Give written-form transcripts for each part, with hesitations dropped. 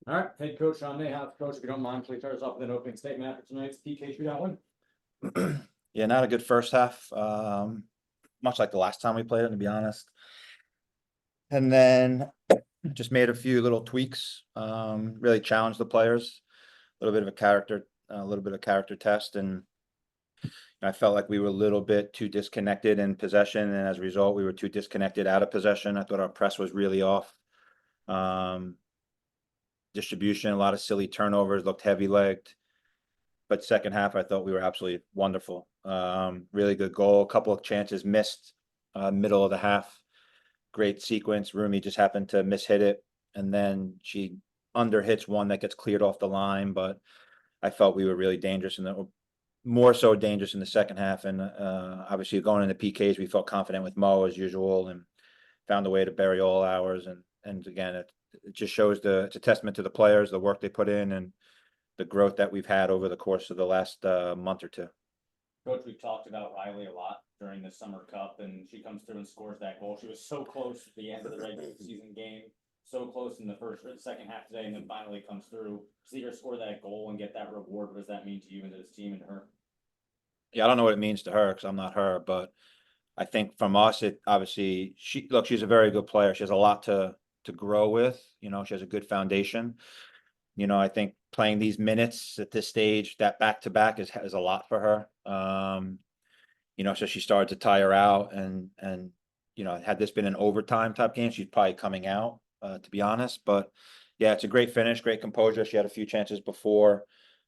All right, head coach Sean Nahas. Coach, if you don't mind, please start us off with an opening statement after tonight's PK shootout win. Yeah, not a good first half. Much like the last time we played it, to be honest. And then just made a few little tweaks. Really challenged the players. A little bit of a character test, and I felt like we were a little bit too disconnected in possession, and as a result, we were too disconnected out of possession. I thought our press was really off. Um, Distribution, a lot of silly turnovers, looked heavy-legged. But second half, I thought we were absolutely wonderful. Really good goal, a couple of chances missed, middle of the half. Great sequence. Rumi just happened to mishit it, and then she underhits one that gets cleared off the line. But I felt we were really dangerous more so dangerous in the second half. And obviously going into PKs, we felt confident with Mo as usual and found a way to bury all ours. And again, it just shows it's a testament to the players, the work they put in, and the growth that we've had over the course of the last month or two. Coach, we've talked about Riley a lot during the Summer Cup, and she comes through and scores that goal. She was so close at the end of the regular season game, so close in the first or the second half today, and then finally comes through. See her score that goal and get that reward. What does that mean to you and to this team and to her? Yeah, I don't know what it means to her because I'm not her, but I think from us, it obviously she's a very good player. She has a lot to grow with. She has a good foundation. I think playing these minutes at this stage, that back to back is a lot for her. So she started to tire out, and had this been an overtime type game, she's probably coming out, to be honest. But yeah, it's a great finish, great composure. She had a few chances before.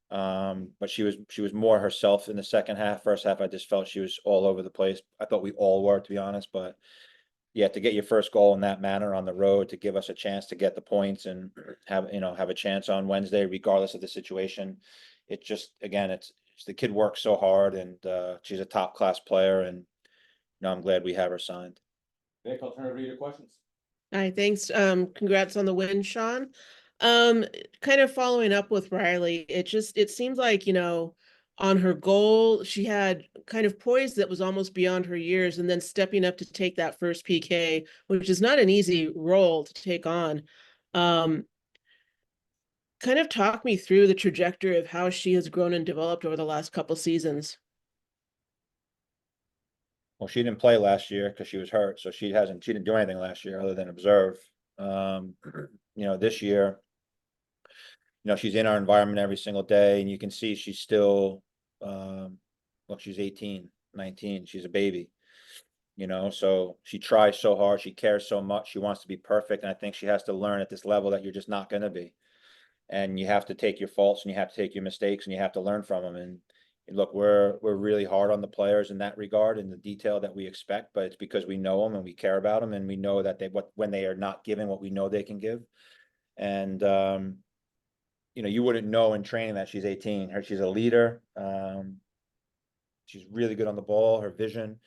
But she was more herself in the second half. First half, I just felt she was all over the place. I thought we all were, to be honest. But yeah, to get your first goal in that manner on the road, to give us a chance to get the points and have a chance on Wednesday, regardless of the situation. It just, again, it's the kid works so hard, and she's a top class player, and I'm glad we have her signed. Vic, I'll turn it over to your questions. Hi, thanks. Congrats on the win, Sean. Um, Kind of following up with Riley, it seems like, on her goal, she had kind of poise that was almost beyond her years, and then stepping up to take that first PK, which is not an easy role to take on. Um, Kind of talk me through the trajectory of how she has grown and developed over the last couple seasons. Well, she didn't play last year because she was hurt, so she didn't do anything last year other than observe. This year, she's in our environment every single day, and you can see she's still, look, she's 18, 19, she's a baby, so she tries so hard, she cares so much, she wants to be perfect, and I think she has to learn at this level that you're just not going to be. And you have to take your faults, and you have to take your mistakes, and you have to learn from them. And look, we're really hard on the players in that regard, in the detail that we expect, but it's because we know them and we care about them, and we know that when they are not giving what we know they can give. And you wouldn't know in training that she's 18. She's a leader. She's really good on the ball. Her vision.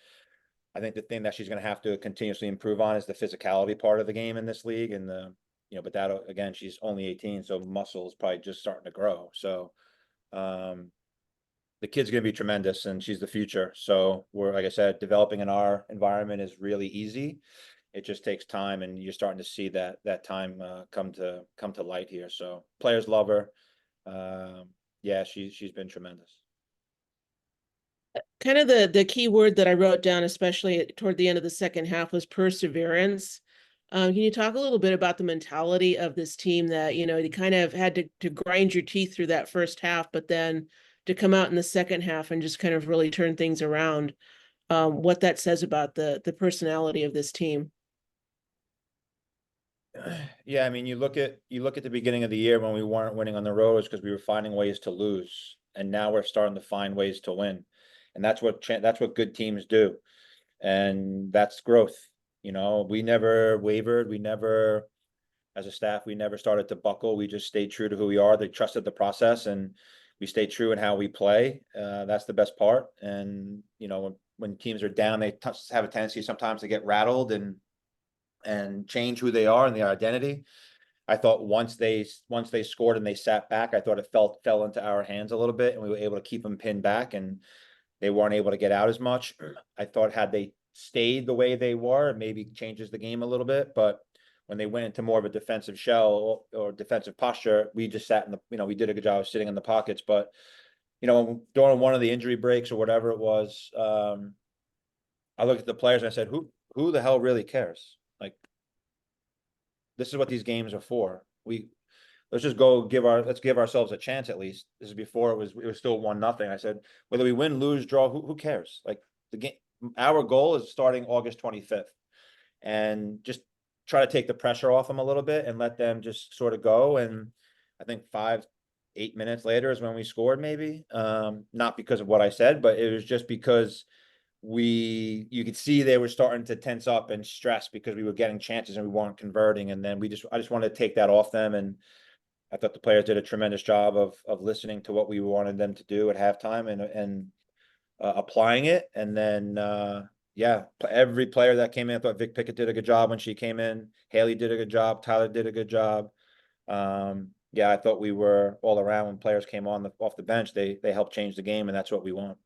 I think the thing that she's going to have to continuously improve on is the physicality part of the game in this league, and but that, again, she's only 18, so muscle is probably just starting to grow. So the kid's going to be tremendous, and she's the future. So we're, like I said, developing in our environment is really easy. It just takes time, and you're starting to see that time come to light here. So players love her. Yeah, she's been tremendous. Kind of the key word that I wrote down, especially toward the end of the second half, was perseverance. Can you talk a little bit about the mentality of this team that, you kind of had to grind your teeth through that first half, but then to come out in the second half and just kind of really turn things around, what that says about the personality of this team? Yeah, I mean, you look at the beginning of the year when we weren't winning on the road, because we were finding ways to lose, and now we're starting to find ways to win, and that's what good teams do, and that's growth. We never wavered. As a staff, we never started to buckle. We just stayed true to who we are. They trusted the process, and we stayed true in how we play. That's the best part. And when teams are down, they have a tendency sometimes to get rattled and change who they are and their identity. I thought once they scored and they sat back, I thought it fell into our hands a little bit, and we were able to keep them pinned back, and they weren't able to get out as much. I thought had they stayed the way they were, it maybe changes the game a little bit, but when they went into more of a defensive shell or defensive posture, we just sat in the, we did a good job of sitting in the pockets. But, during one of the injury breaks or whatever it was, I looked at the players and I said, who the hell really cares? Like, this is what these games are for. Let's just go let's give ourselves a chance at least. This is before it was still 1-0. I said, whether we win, lose, draw, who cares? Like, the game, our goal is starting August 25th, and just try to take the pressure off them a little bit and let them just sort of go. And I think 5-8 minutes later is when we scored, maybe. Not because of what I said, but it was just because you could see they were starting to tense up and stress because we were getting chances and we weren't converting. And then I just wanted to take that off them. And I thought the players did a tremendous job of listening to what we wanted them to do at halftime and applying it. And then, every player that came in, I thought Vic Pickett did a good job when she came in. Haley did a good job. Tyler did a good job. I thought we were all around when players came off the bench. They helped change the game, and that's what we want.